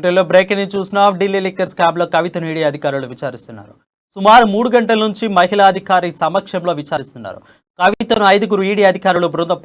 బులెటిన్లో బ్రేక్ ని చూసినా ఢిల్లీ లిక్కర్ స్కామ్ లో కవితను ఈడీ అధికారులు విచారిస్తున్నారు. సుమారు 3 గంటల నుంచి మహిళా అధికారి సమక్షంలో విచారిస్తున్నారు. కవితను 5గురు ఈడీ అధికారులు బృందం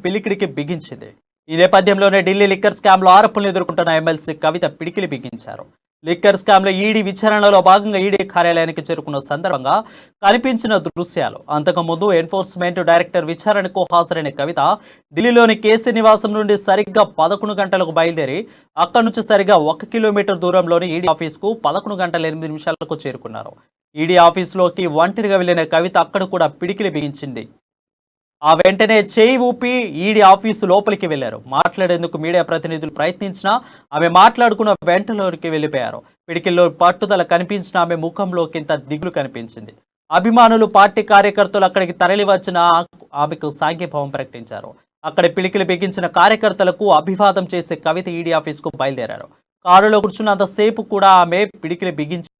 పిలికిడికి బిగించింది. ఈ నేపథ్యంలోనే ఢిల్లీ లిక్కర్ స్కామ్ లో ఆరోపణలు ఎదుర్కొంటున్న ఎమ్మెల్సీ కవిత పిడికిలి బిగించారు. లిక్కర్ స్కామ్ లో ఈడీ విచారణలో భాగంగా ఈడీ కార్యాలయానికి చేరుకున్న సందర్భంగా కనిపించిన దృశ్యాలు. అంతకుముందు ఎన్ఫోర్స్మెంట్ డైరెక్టర్ విచారణకు హాజరైన కవిత ఢిల్లీలోని కేసీ నివాసం నుండి సరిగ్గా 11 గంటలకు బయలుదేరి అక్కడి నుంచి సరిగ్గా 1 కిలోమీటర్ దూరంలోని ఈడీ ఆఫీస్కు 11 గంటల 8 నిమిషాలకు చేరుకున్నారు. ఈడీ ఆఫీసులోకి ఒంటరిగా వెళ్లిన కవిత అక్కడ కూడా పిడికిలి బిగించింది. ఆ వెంటనే చేయి ఊపి ఈడీ ఆఫీసు లోపలికి వెళ్లారు. మాట్లాడేందుకు మీడియా ప్రతినిధులు ప్రయత్నించినా ఆమె మాట్లాడుకున్న వెంటలోకి వెళ్లిపోయారు. పిడికిల్లో పట్టుదల కనిపించిన ఆమె ముఖంలోకి ఇంత దిగులు కనిపించింది. అభిమానులు, పార్టీ కార్యకర్తలు అక్కడికి తరలి వచ్చిన ఆమెకు సాంఘీభావం ప్రకటించారు. అక్కడ పిడికిలు బిగించిన కార్యకర్తలకు అభివాదం చేసే కవిత ఈడీ ఆఫీసుకు బయలుదేరారు. కారులో కూర్చున్నంతసేపు కూడా ఆమె పిడికిలు బిగించి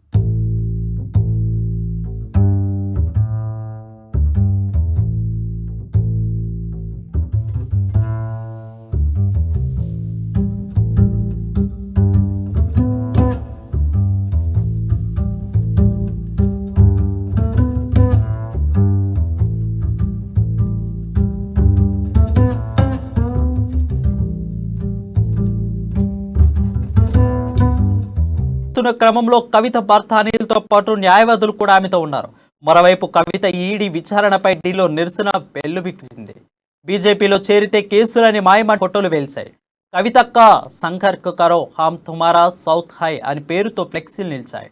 క్రమంలో కవిత భర్త అనిల్తో పాటు న్యాయవాదులు కూడా ఆమెతో ఉన్నారు. మరోవైపు కవిత ఈడీ విచారణపై ఢిల్లీలో నిరసన వెల్లుబిక్కింది. బీజేపీలో చేరితే కేసులని మాయమాట ఫోటోలు వెలిశాయి. కవితక్క సంఘర్క్ కరో హమ్ తుమారా సౌత్ హై అని పేరుతో ఫ్లెక్సీలు నిలిచాయి.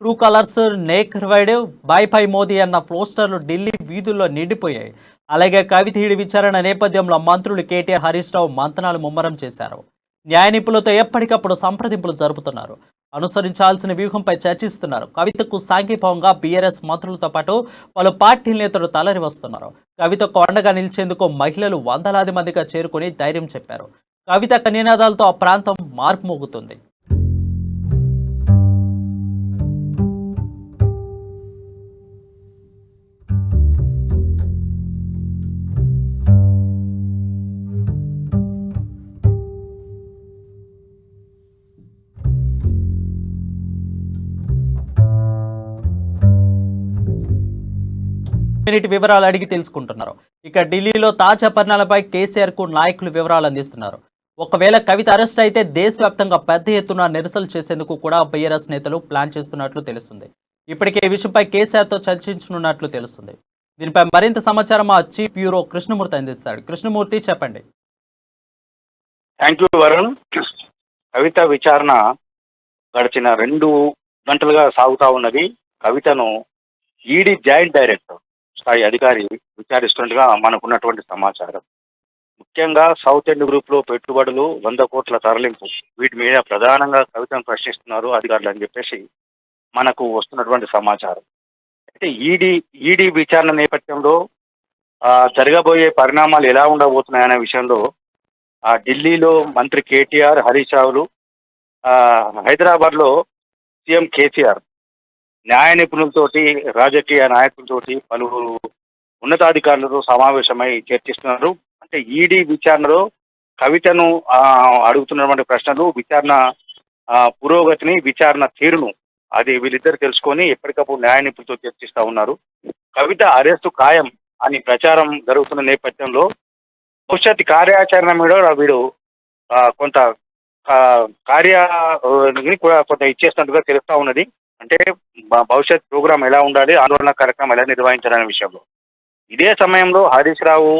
ట్రూ కలర్స్ నేక్వర్డ్ బై బై మోదీ అన్న పోస్టర్లు ఢిల్లీ వీధుల్లో నిండిపోయాయి. అలాగే కవిత ఈడీ విచారణ నేపథ్యంలో మంత్రులు కేటీఆర్, హరీష్ రావు మంతనాలు ముమ్మరం చేశారు. న్యాయ నిపుణులతో ఎప్పటికప్పుడు సంప్రదింపులు జరుపుతున్నారు. అనుసరించాల్సిన వ్యూహంపై చర్చిస్తున్నారు. కవితకు సాంఘీభావంగా బీఆర్ఎస్ మంత్రులతో పాటు పలు పార్టీ నేతలు తలరి వస్తున్నారు. కవితకు అండగా నిలిచేందుకు మహిళలు వందలాది మందిగా చేరుకుని ధైర్యం చెప్పారు. కవిత నినాదాలతో ఆ ప్రాంతం మార్పు మోగుతుంది. వివరాలు అడిగి తెలుసుకుంటున్నారు. ఇక ఢిల్లీలో తాజా పరిణామాలపై కేసీఆర్ కు నాయకులు వివరాలు అందిస్తున్నారు. ఒకవేళ కవిత అరెస్ట్ అయితే దేశవ్యాప్తంగా పెద్ద ఎత్తున నిరసనలు చేసేందుకు కూడా బీఆర్ఎస్ నేతలు ప్లాన్ చేస్తున్నట్లు తెలుస్తుంది. ఇప్పటికే ఈ విషయంపై కేసీఆర్ తో చర్చించనున్నట్లు తెలుస్తుంది. దీనిపై మరింత సమాచారం మా చీఫ్ బ్యూరో కృష్ణమూర్తి అందిస్తాడు. కృష్ణమూర్తి, చెప్పండి. Thank you Varun. కవిత విచారణ గడిచిన 2 గంటలుగా సాగుతా ఉన్నది. కవితను ఈడీ జాయింట్ డైరెక్టర్ స్థాయి అధికారి విచారిస్తుండగా మనకున్నటువంటి సమాచారం. ముఖ్యంగా సౌత్ ఎండ్ గ్రూప్ లో పెట్టుబడులు, 100 కోట్ల తరలింపు, వీటి మీద ప్రధానంగా కవితను ప్రశ్నిస్తున్నారు అధికారులు అని చెప్పేసి మనకు వస్తున్నటువంటి సమాచారం. అయితే ఈడీ విచారణ నేపథ్యంలో జరగబోయే పరిణామాలు ఎలా ఉండబోతున్నాయనే విషయంలో ఢిల్లీలో మంత్రి కేటీఆర్, హరీష్ రావులు, హైదరాబాద్ లో సీఎం కేసీఆర్ న్యాయ నిపుణులతోటి, రాజకీయ నాయకులతోటి, పలువురు ఉన్నతాధికారులతో సమావేశమై చర్చిస్తున్నారు. అంటే ఈడీ విచారణలో కవితను అడుగుతున్నటువంటి ప్రశ్నలు, విచారణ పురోగతిని, విచారణ తీరును అది వీళ్ళిద్దరు తెలుసుకొని ఎప్పటికప్పుడు న్యాయ నిపుణులతో చర్చిస్తా ఉన్నారు. కవిత అరెస్టు ఖాయం అని ప్రచారం జరుగుతున్న నేపథ్యంలో భవిష్యత్ కార్యాచరణ మీద వీడు కొంత కార్యాన్ని కూడా కొంత ఇచ్చేస్తున్నట్టుగా తెలుస్తా ఉన్నది. అంటే భవిష్యత్ ప్రోగ్రాం ఎలా ఉండాలి, ఆందోళన కార్యక్రమం ఎలా నిర్వహించాలనే విషయంలో. ఇదే సమయంలో హరీష్ రావు,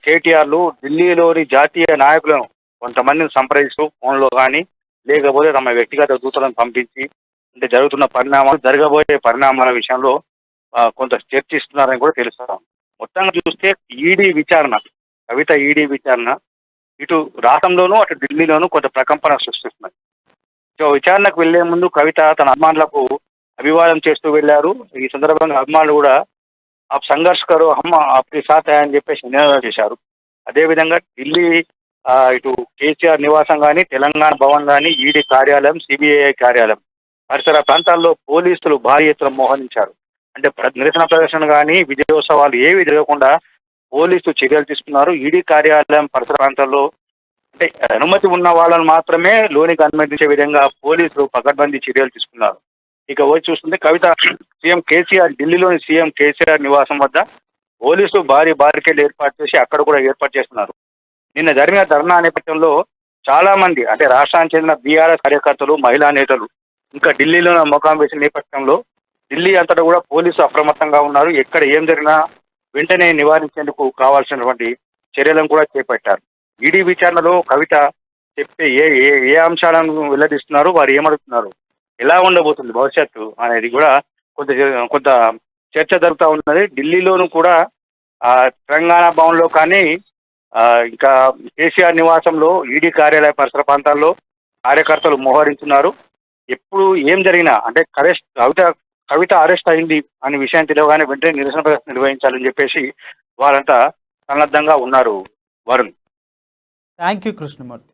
కేటీఆర్లు ఢిల్లీలోని జాతీయ నాయకులను కొంతమందిని సంప్రదిస్తూ ఫోన్లో కానీ, లేకపోతే తమ వ్యక్తిగత దూతలను పంపించి అంటే జరగబోయే పరిణామాల విషయంలో కొంత చర్చిస్తున్నారని కూడా తెలుస్తాం. మొత్తంగా చూస్తే ఈడీ విచారణ, కవిత ఈడీ విచారణ ఇటు రాష్ట్రంలోనూ అటు ఢిల్లీలోనూ కొంత ప్రకంపన సృష్టిస్తున్నది. సో విచారణకు వెళ్లే ముందు కవిత తన అభిమానులకు అభివాదం చేస్తూ వెళ్లారు. ఈ సందర్భంగా అభిమానులు కూడా ఆ సంఘర్ష్ కరో హమ్ ఆప్కే సాథ్ హై అని చెప్పేసి నినాదాలు చేశారు. అదేవిధంగా ఢిల్లీ ఇటు కేసీఆర్ నివాసం కానీ, తెలంగాణ భవన్ కానీ, ఈడీ కార్యాలయం, సిబిఐ కార్యాలయం పరిసర ప్రాంతాల్లో పోలీసులు భారీ ఎత్తున మోహరించారు. అంటే నిరసన ప్రదర్శన కానీ, విజయోత్సవాలు ఏవి జరగకుండా పోలీసులు చర్యలు తీసుకున్నారు. ఈడీ కార్యాలయం పరిసర ప్రాంతాల్లో అంటే అనుమతి ఉన్న వాళ్ళని మాత్రమే లోనికి అనుమతించే విధంగా పోలీసులు పకడ్బందీ చర్యలు తీసుకున్నారు. ఇక వచ్చి చూస్తుంటే కవిత ఢిల్లీలోని సీఎం కేసీఆర్ నివాసం వద్ద పోలీసులు భారీ బారికేడ్లు ఏర్పాటు చేసి అక్కడ కూడా ఏర్పాటు చేస్తున్నారు. నిన్న జరిగిన ధర్నా నేపథ్యంలో చాలా మంది అంటే రాష్ట్రానికి చెందిన బీఆర్ఎస్ కార్యకర్తలు, మహిళా నేతలు ఇంకా ఢిల్లీలో మకాం వేసిన నేపథ్యంలో ఢిల్లీ అంతటా కూడా పోలీసులు అప్రమత్తంగా ఉన్నారు. ఎక్కడ ఏం జరిగినా వెంటనే నివారించేందుకు కావాల్సినటువంటి చర్యలను కూడా చేపట్టారు. ఈడీ విచారణలో కవిత చెప్పే ఏ ఏ ఏ అంశాలను వెల్లడిస్తున్నారు, వారు ఏమడుగుతున్నారు, ఎలా ఉండబోతుంది భవిష్యత్తు అనేది కూడా కొంత చర్చ జరుగుతూ ఉన్నది. ఢిల్లీలోనూ కూడా తెలంగాణ భవన్లో కానీ ఇంకా కేసీఆర్ నివాసంలో ఈడీ కార్యాలయ పరిసర ప్రాంతాల్లో కార్యకర్తలు మోహరించున్నారు. ఎప్పుడు ఏం జరిగినా అంటే కవిత అరెస్ట్ అయింది అనే విషయం తెలియగానే వెంటనే నిరసన ప్రదర్శన నిర్వహించాలని చెప్పేసి వారంతా సన్నద్ధంగా ఉన్నారు. వరుణ్. Thank you Krishnamurthy.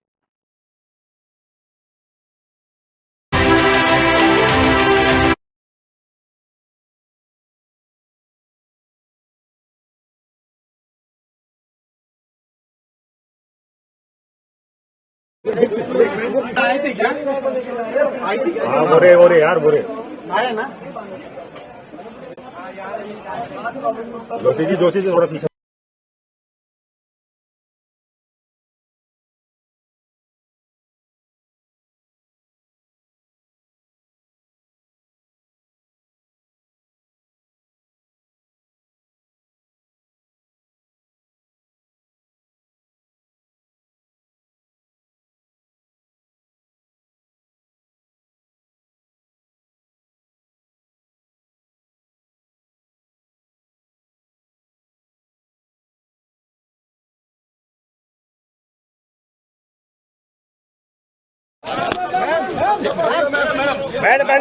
बोरे यार बोरे जोशी जी थोड़ा पीछे. मैडम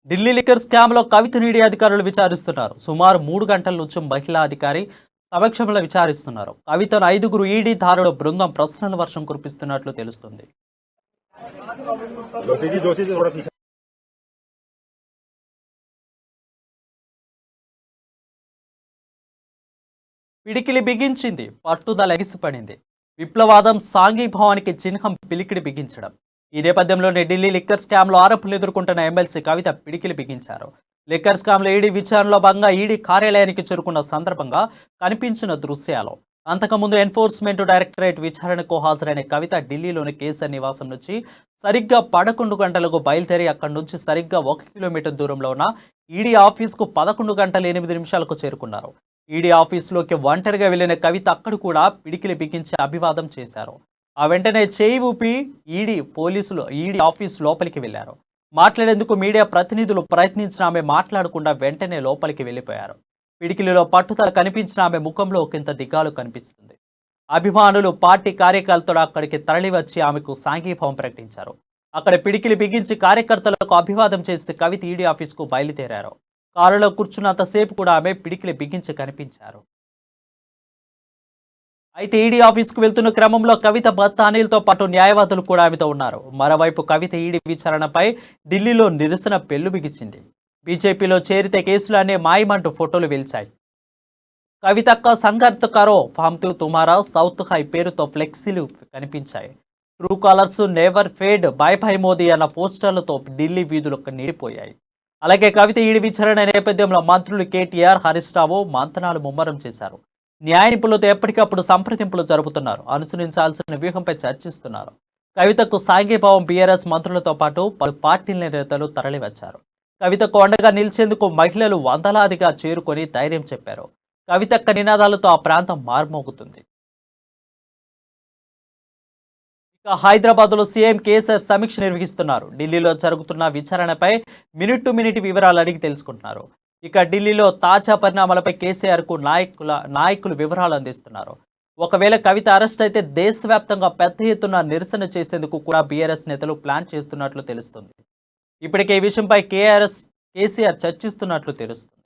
ఢిల్లీ లిక్కర్ స్కామ్లో కవితను ఈడీ అధికారులు విచారిస్తున్నారు. సుమారు 3 గంటల నుంచి మహిళా అధికారి సమక్షంలో విచారిస్తున్నారు. కవితను 5గురు ఈడీ ధారుల బృందం ప్రశ్నల వర్షం కురిపిస్తున్నట్లు తెలుస్తుంది. పిడికిలి బిగించింది, పట్టుదల ఎగిసిపడింది. విప్లవాదం సాంఘీభావానికి చిహ్నం పిలికిడి బిగించడం. ఈ నేపథ్యంలోనే ఢిల్లీ లిక్కర్ స్కామ్లో ఆరోపణలు ఎదుర్కొంటున్న ఎమ్మెల్సీ కవిత పిడికిలి బిగించారు. లిక్కర్ స్కామ్లో ఈడీ విచారణలో భాగంగా ఈడీ కార్యాలయానికి చేరుకున్న సందర్భంగా కనిపించిన దృశ్యాలు. అంతకుముందు ఎన్ఫోర్స్మెంట్ డైరెక్టరేట్ విచారణకు హాజరైన కవిత ఢిల్లీలోని కేసీఆర్ నివాసం నుంచి సరిగ్గా 11 గంటలకు బయలుదేరి అక్కడి నుంచి సరిగ్గా 1 కిలోమీటర్ దూరంలో ఉన్న ఈడీ ఆఫీస్కు 11 గంటల 8 నిమిషాలకు చేరుకున్నారు. ఈడీ ఆఫీసులోకి ఒంటరిగా వెళ్లిన కవిత అక్కడ కూడా పిడికిలి బిగించి అభివాదం చేశారు. ఆ వెంటనే చేయి ఊపి ఈడీ ఆఫీస్ లోపలికి వెళ్లారు. మాట్లాడేందుకు మీడియా ప్రతినిధులు ప్రయత్నించిన ఆమె మాట్లాడకుండా వెంటనే లోపలికి వెళ్లిపోయారు. పిడికిలిలో పట్టుదల కనిపించిన ఆమె ముఖంలో ఒకంత దిగాలు కనిపిస్తుంది. అభిమానులు, పార్టీ కార్యకర్తలు అక్కడికి తరలివచ్చి ఆమెకు సాంఘీభావం ప్రకటించారు. అక్కడ పిడికిలి బిగించి కార్యకర్తలకు అభివాదం చేసి కవిత ఈడీ ఆఫీస్కు బయలుదేరారు. కారులో కూర్చున్నంతసేపు కూడా ఆమె పిడికిలి బిగించి కనిపించారు. అయితే ఈడీ ఆఫీస్కు వెళ్తున్న క్రమంలో కవిత భర్త అనిల్తో పాటు న్యాయవాదులు కూడా ఆమెతో ఉన్నారు. మరోవైపు కవిత ఈడీ విచారణపై ఢిల్లీలో నిరసన పెళ్లు బిగించింది. బీజేపీలో చేరితే కేసులు అనే మాయమంటూ ఫోటోలు వెలిచాయి. కవితక్క సంఘర్ష్ కరో ఫామ్తు తుమారా సౌత్ హై పేరుతో ఫ్లెక్సీలు కనిపించాయి. True callers, never fade, bye bye Modi అన్న పోస్టర్లతో ఢిల్లీ వీధులకు నిండిపోయాయి. అలాగే కవిత ఈడీ విచారణ నేపథ్యంలో మంత్రులు కేటీఆర్, హరీష్ రావు మంతనాలు ముమ్మరం చేశారు. న్యాయ నిపుణులతో ఎప్పటికప్పుడు సంప్రదింపులు జరుపుతున్నారు. అనుసరించాల్సిన వ్యూహంపై చర్చిస్తున్నారు. కవితకు సాంఘీభావం బీఆర్ఎస్ మంత్రులతో పాటు పలు పార్టీల నేతలు తరలివచ్చారు. కవితకు అండగా నిలిచేందుకు మహిళలు వందలాదిగా చేరుకొని ధైర్యం చెప్పారు. కవితక్క నినాదాలతో ఆ ప్రాంతం మార్మోగుతుంది. ఇక హైదరాబాద్లో సీఎం కేసీఆర్ సమీక్ష నిర్వహిస్తున్నారు. ఢిల్లీలో జరుగుతున్న విచారణపై మినిట్ టు మినిట్ వివరాలు అడిగి తెలుసుకుంటున్నారు. ఇక ఢిల్లీలో తాజా పరిణామాలపై కేసీఆర్కు నాయకులు వివరాలు అందిస్తున్నారు. ఒకవేళ కవిత అరెస్ట్ అయితే దేశవ్యాప్తంగా పెద్ద ఎత్తున నిరసన చేసేందుకు కూడా బీఆర్ఎస్ నేతలు ప్లాన్ చేస్తున్నట్లు తెలుస్తుంది. ఇప్పటికే ఈ విషయంపై కేసీఆర్ చర్చిస్తున్నట్లు తెలుస్తుంది.